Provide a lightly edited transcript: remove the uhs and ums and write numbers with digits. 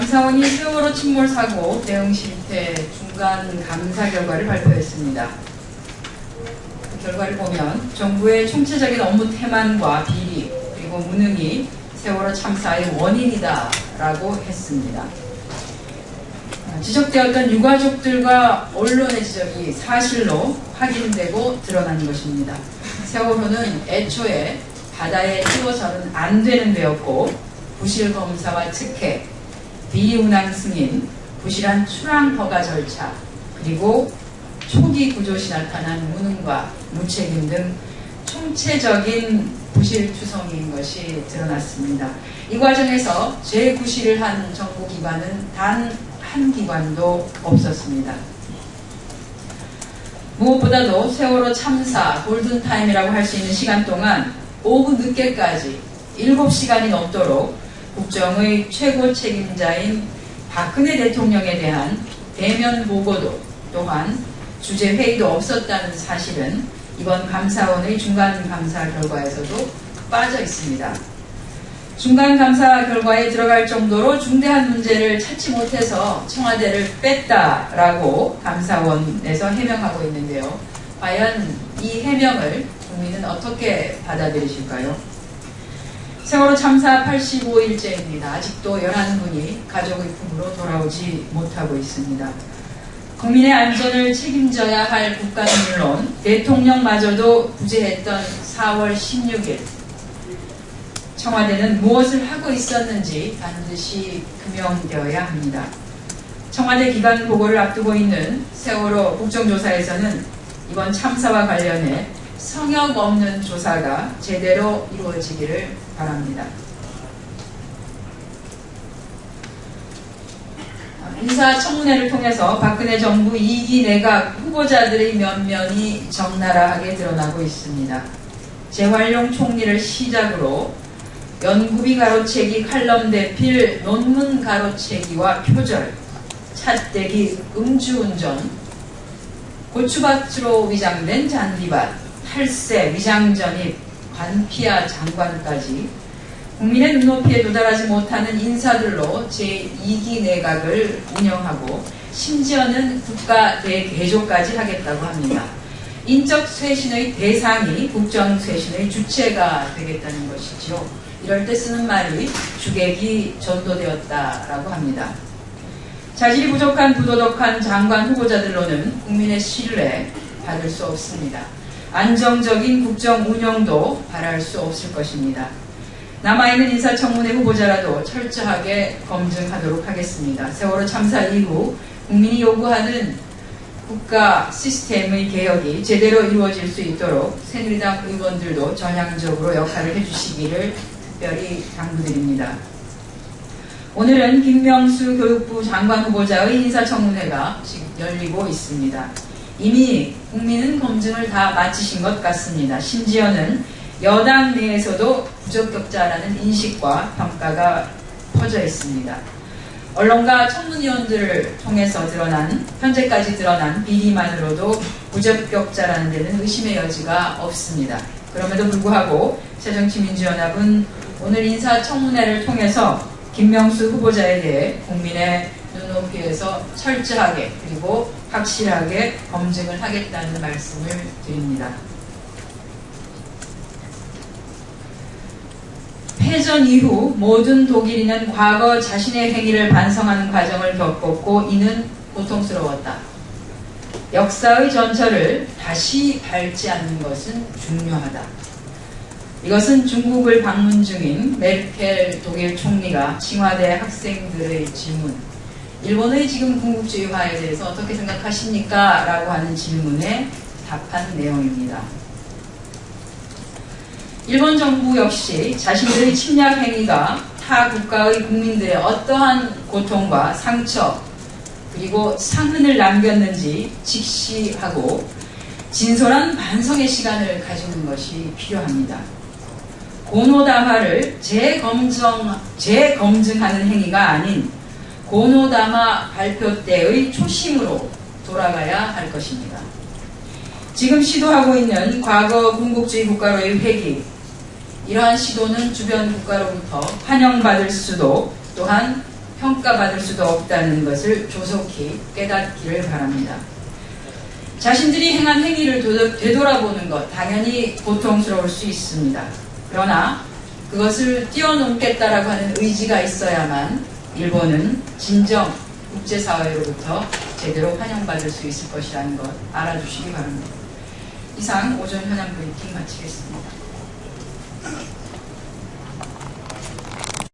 감사원이 세월호 침몰 사고 대응 실태 중간 감사 결과를 발표했습니다. 그 결과를 보면 정부의 총체적인 업무 태만과 비리 그리고 무능이 세월호 참사의 원인이다라고 했습니다. 지적되었던 유가족들과 언론의 지적이 사실로 확인되고 드러난 것입니다. 세월호는 애초에 바다에 띄워서는 안 되는 배였고 부실 검사와 특혜, 비리 운항 승인, 부실한 출항 허가 절차, 그리고 초기 구조 시 나타난 무능과 무책임 등 총체적인 부실 투성이인 것이 드러났습니다. 이 과정에서 재구실을 한 정부기관은 단 한 기관도 없었습니다. 무엇보다도 세월호 참사 골든타임이라고 할 수 있는 시간 동안 오후 늦게까지 7시간이 넘도록 국정의 최고 책임자인 박근혜 대통령에 대한 대면 보고도 또한 주재 회의도 없었다는 사실은 이번 감사원의 중간 감사 결과에서도 빠져 있습니다. 중간 감사 결과에 들어갈 정도로 중대한 문제를 찾지 못해서 청와대를 뺐다라고 감사원에서 해명하고 있는데요. 과연 이 해명을 국민은 어떻게 받아들이실까요? 세월호 참사 85일째입니다. 아직도 11분이 가족의 품으로 돌아오지 못하고 있습니다. 국민의 안전을 책임져야 할 국가는 물론 대통령마저도 부재했던 4월 16일 청와대는 무엇을 하고 있었는지 반드시 규명되어야 합니다. 청와대 기관 보고를 앞두고 있는 세월호 국정조사에서는 이번 참사와 관련해 성역 없는 조사가 제대로 이루어지기를 바랍니다. 인사청문회를 통해서 박근혜 정부 2기 내각 후보자들의 면면이 적나라하게 드러나고 있습니다. 재활용 총리를 시작으로 연구비 가로채기, 칼럼 대필, 논문 가로채기와 표절, 찻대기, 음주운전, 고추밭으로 위장된 잔디밭, 탈세, 위장전입, 관피아 장관까지 국민의 눈높이에 도달하지 못하는 인사들로 제2기 내각을 운영하고 심지어는 국가 대개조까지 하겠다고 합니다. 인적 쇄신의 대상이 국정 쇄신의 주체가 되겠다는 것이죠. 이럴 때 쓰는 말이 주객이 전도되었다라고 합니다. 자질이 부족한 부도덕한 장관 후보자들로는 국민의 신뢰 받을 수 없습니다. 안정적인 국정 운영도 바랄 수 없을 것입니다. 남아있는 인사청문회 후보자라도 철저하게 검증하도록 하겠습니다. 세월호 참사 이후 국민이 요구하는 국가 시스템의 개혁이 제대로 이루어질 수 있도록 새누리당 의원들도 전향적으로 역할을 해주시기를 특별히 당부드립니다. 오늘은 김명수 교육부 장관 후보자의 인사청문회가 지금 열리고 있습니다. 이미 국민은 검증을 다 마치신 것 같습니다. 심지어는 여당 내에서도 부적격자라는 인식과 평가가 퍼져 있습니다. 언론과 청문위원들을 통해서 현재까지 드러난 비리만으로도 부적격자라는 데는 의심의 여지가 없습니다. 그럼에도 불구하고 새정치민주연합은 오늘 인사청문회를 통해서 김명수 후보자에 대해 국민의 눈높이에서 철저하게 그리고 확실하게 검증을 하겠다는 말씀을 드립니다. 패전 이후 모든 독일인은 과거 자신의 행위를 반성하는 과정을 겪었고 이는 고통스러웠다. 역사의 전철을 다시 밟지 않는 것은 중요하다. 이것은 중국을 방문 중인 메르켈 독일 총리가 칭화대 학생들의 질문, 일본의 지금 군국주의화에 대해서 어떻게 생각하십니까? 라고 하는 질문에 답한 내용입니다. 일본 정부 역시 자신들의 침략 행위가 타 국가의 국민들의 어떠한 고통과 상처 그리고 상흔을 남겼는지 직시하고 진솔한 반성의 시간을 가지는 것이 필요합니다. 고노다마를 재검증하는 행위가 아닌 고노다마 발표 때의 초심으로 돌아가야 할 것입니다. 지금 시도하고 있는 과거 군국주의 국가로의 회귀, 이러한 시도는 주변 국가로부터 환영받을 수도 또한 평가받을 수도 없다는 것을 조속히 깨닫기를 바랍니다. 자신들이 행한 행위를 되돌아보는 것 당연히 고통스러울 수 있습니다. 그러나 그것을 뛰어넘겠다라고 하는 의지가 있어야만 일본은 진정 국제사회로부터 제대로 환영받을 수 있을 것이라는 것 알아주시기 바랍니다. 이상 오전 현안 브리핑 마치겠습니다.